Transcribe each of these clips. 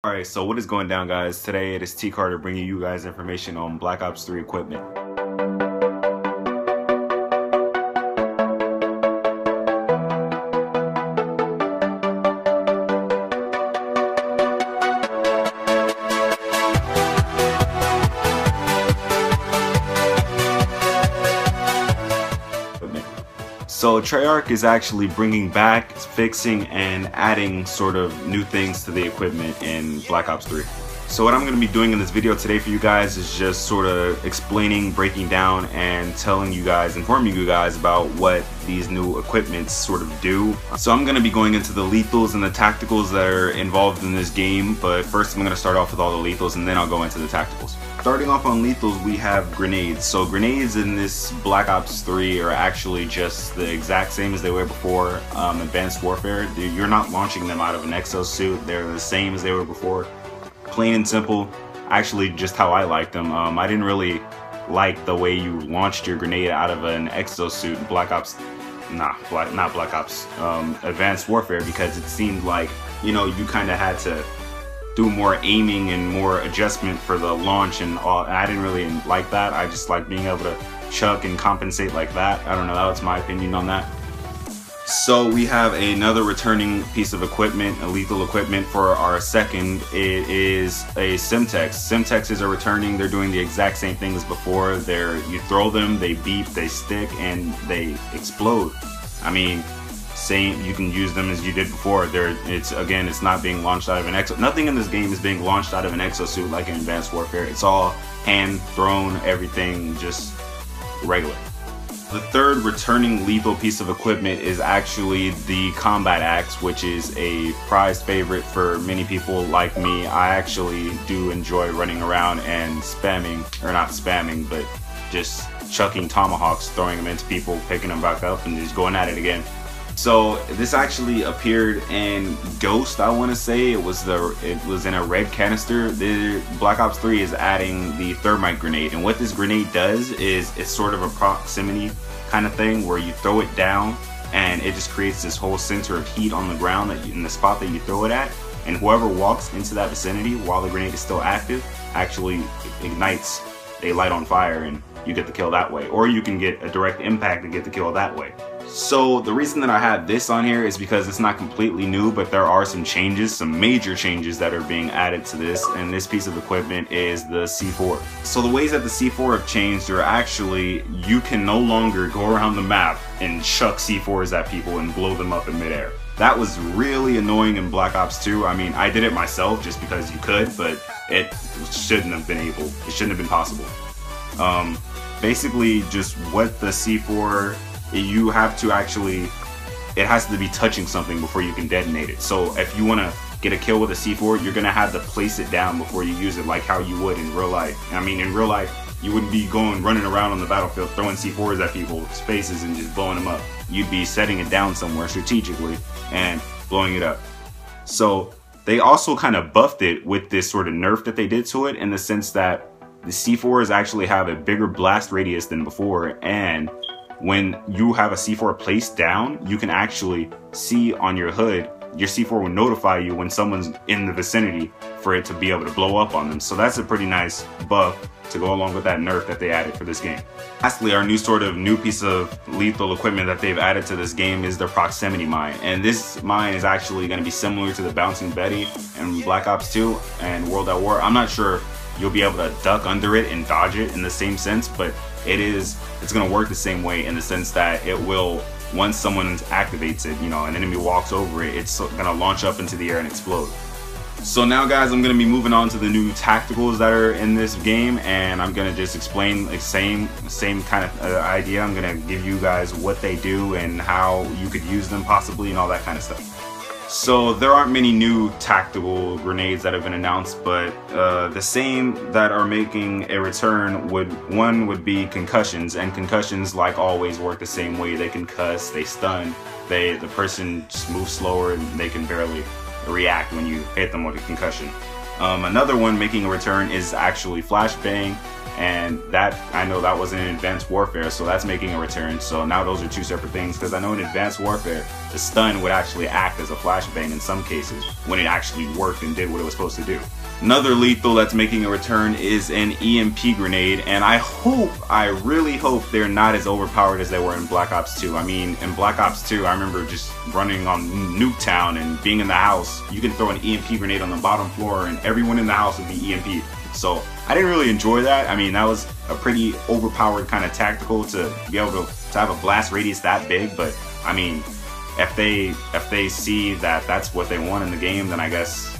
Alright, so what is going down, guys? Today it is T Carter bringing you guys information on Black Ops 3 equipment. So Treyarch is actually bringing back, fixing, and adding sort of new things to the equipment in Black Ops 3. So what I'm going to be doing in this video today for you guys is just sort of explaining, breaking down, and telling you guys, informing you guys about what these new equipments sort of do. So I'm going to be going into the lethals and the tacticals that are involved in this game, but first I'm going to start off with all the lethals and then I'll go into the tacticals. Starting off on lethals, we have grenades. So grenades in this Black Ops 3 are actually just the exact same as they were before Advanced Warfare. You're not launching them out of an exosuit. They're the same as they were before. Plain and simple, actually just how I like them. I didn't really like the way you launched your grenade out of an exosuit in not Black Ops, Advanced Warfare, because it seemed like, you know, you kind of had to do more aiming and more adjustment for the launch and all. And I didn't really like that. I just like being able to chuck and compensate like that. I don't know, that's my opinion on that. So we have another returning piece of equipment, a lethal equipment for our second. It is a Semtex. Semtexes are returning. They're doing the exact same thing as before. You throw them, they beep, they stick, and they explode. I mean, same, you can use them as you did before. It's not being launched out of an exo. Nothing in this game is being launched out of an exosuit like in Advanced Warfare. It's all hand thrown, everything just regular. The third returning lethal piece of equipment is actually the combat axe, which is a prized favorite for many people like me. I actually do enjoy running around and spamming, or not spamming, but just chucking tomahawks, throwing them into people, picking them back up, and just going at it again. So this actually appeared in Ghost, I want to say. It was in a red canister. The Black Ops 3 is adding the Thermite grenade, and what this grenade does is it's sort of a proximity kind of thing where you throw it down and it just creates this whole center of heat on the ground in the spot that you throw it at, and whoever walks into that vicinity while the grenade is still active actually ignites. They light on fire and you get the kill that way, or you can get a direct impact and get the kill that way. So the reason that I have this on here is because it's not completely new, but there are some changes, some major changes that are being added to this, and this piece of equipment is the C4. So the ways that the C4 have changed are actually, you can no longer go around the map and chuck C4s at people and blow them up in midair. That was really annoying in Black Ops 2. I mean, I did it myself just because you could, but it shouldn't have been possible. Basically, just what the C4, you have to actually, it has to be touching something before you can detonate it. So if you want to get a kill with a C4, you're going to have to place it down before you use it, like how you would in real life. I mean, in real life, you wouldn't be running around on the battlefield throwing C4s at people's faces and just blowing them up. You'd be setting it down somewhere strategically and blowing it up. So they also kind of buffed it with this sort of nerf that they did to it, in the sense that the C4s actually have a bigger blast radius than before, and when you have a C4 placed down, you can actually see on your hood, your C4 will notify you when someone's in the vicinity for it to be able to blow up on them. So that's a pretty nice buff to go along with that nerf that they added for this game. Lastly, our new piece of lethal equipment that they've added to this game is the proximity mine. And this mine is actually going to be similar to the Bouncing Betty in Black Ops 2 and World at War. I'm not sure you'll be able to duck under it and dodge it in the same sense, but it's going to work the same way, in the sense that it will, once someone activates it, you know, an enemy walks over it, it's going to launch up into the air and explode. So now, guys, I'm going to be moving on to the new tacticals that are in this game, and I'm going to just explain the same kind of idea. I'm going to give you guys what they do and how you could use them possibly and all that kind of stuff. So there aren't many new tactical grenades that have been announced, but the same that are making a return would be concussions, and concussions, like always, work the same way. They concuss, they stun, the person just moves slower and they can barely react when you hit them with a concussion. Another one making a return is actually Flashbang, and that, I know that was in Advanced Warfare, so that's making a return. So now those are two separate things, because I know in Advanced Warfare the stun would actually act as a flashbang in some cases when it actually worked and did what it was supposed to do. Another lethal that's making a return is an EMP grenade, and I really hope they're not as overpowered as they were in Black Ops 2. I mean, in Black Ops 2, I remember just running on Nuketown and being in the house. You can throw an EMP grenade on the bottom floor and everyone in the house would be EMP'd. So I didn't really enjoy that. I mean, that was a pretty overpowered kind of tactical to be able to have a blast radius that big, but I mean, if they see that that's what they want in the game, then I guess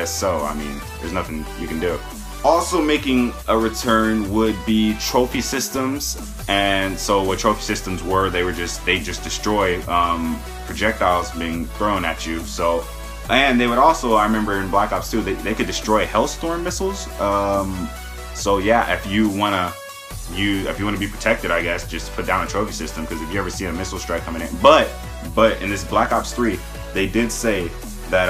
so. I mean, there's nothing you can do. Also making a return would be trophy systems, and so what trophy systems were, they just destroy projectiles being thrown at you. So, and they would also, I remember in Black Ops 2, they could destroy Hellstorm missiles. So yeah, if you wanna be protected, I guess just put down a trophy system, because if you ever see a missile strike coming in, but in this Black Ops 3, they did say that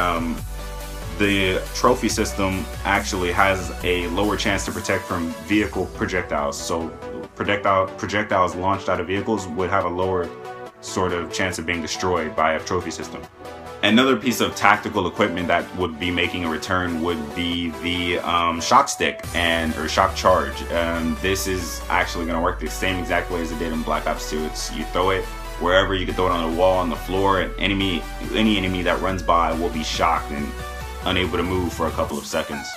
the trophy system actually has a lower chance to protect from vehicle projectiles. So projectiles launched out of vehicles would have a lower sort of chance of being destroyed by a trophy system. Another piece of tactical equipment that would be making a return would be the shock stick or shock charge. This is actually going to work the same exact way as it did in Black Ops 2. You throw it wherever. You can throw it on the wall, on the floor, and any enemy that runs by will be shocked and unable to move for a couple of seconds.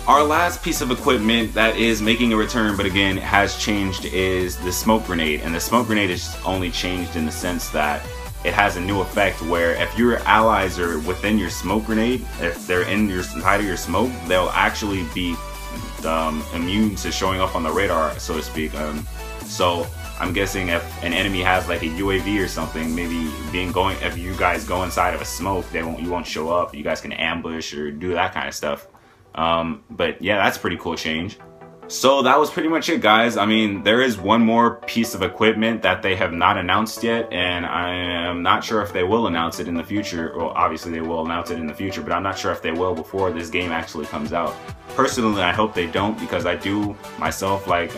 Our last piece of equipment that is making a return, but again has changed, is the smoke grenade. And the smoke grenade is only changed in the sense that it has a new effect where if your allies are within your smoke grenade, if they're inside of your smoke, they'll actually be immune to showing up on the radar, so to speak. So I'm guessing if an enemy has like a UAV or something, maybe if you guys go inside of a smoke, you won't show up. You guys can ambush or do that kind of stuff. But yeah, that's a pretty cool change. So that was pretty much it, guys. I mean, there is one more piece of equipment that they have not announced yet, and I am not sure if they will announce it in the future. Well, obviously they will announce it in the future, but I'm not sure if they will before this game actually comes out. Personally, I hope they don't, because I do myself like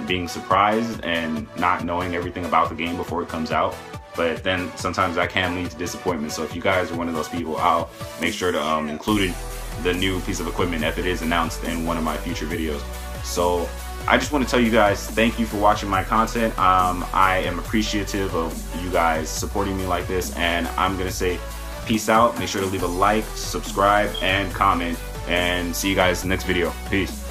being surprised and not knowing everything about the game before it comes out. But then sometimes that can lead to disappointment. So if you guys are one of those people, I'll make sure to include the new piece of equipment if it is announced in one of my future videos. So I just want to tell you guys, thank you for watching my content. I am appreciative of you guys supporting me like this, and I'm gonna say peace out. Make sure to leave a like, subscribe, and comment, and see you guys in the next video. Peace.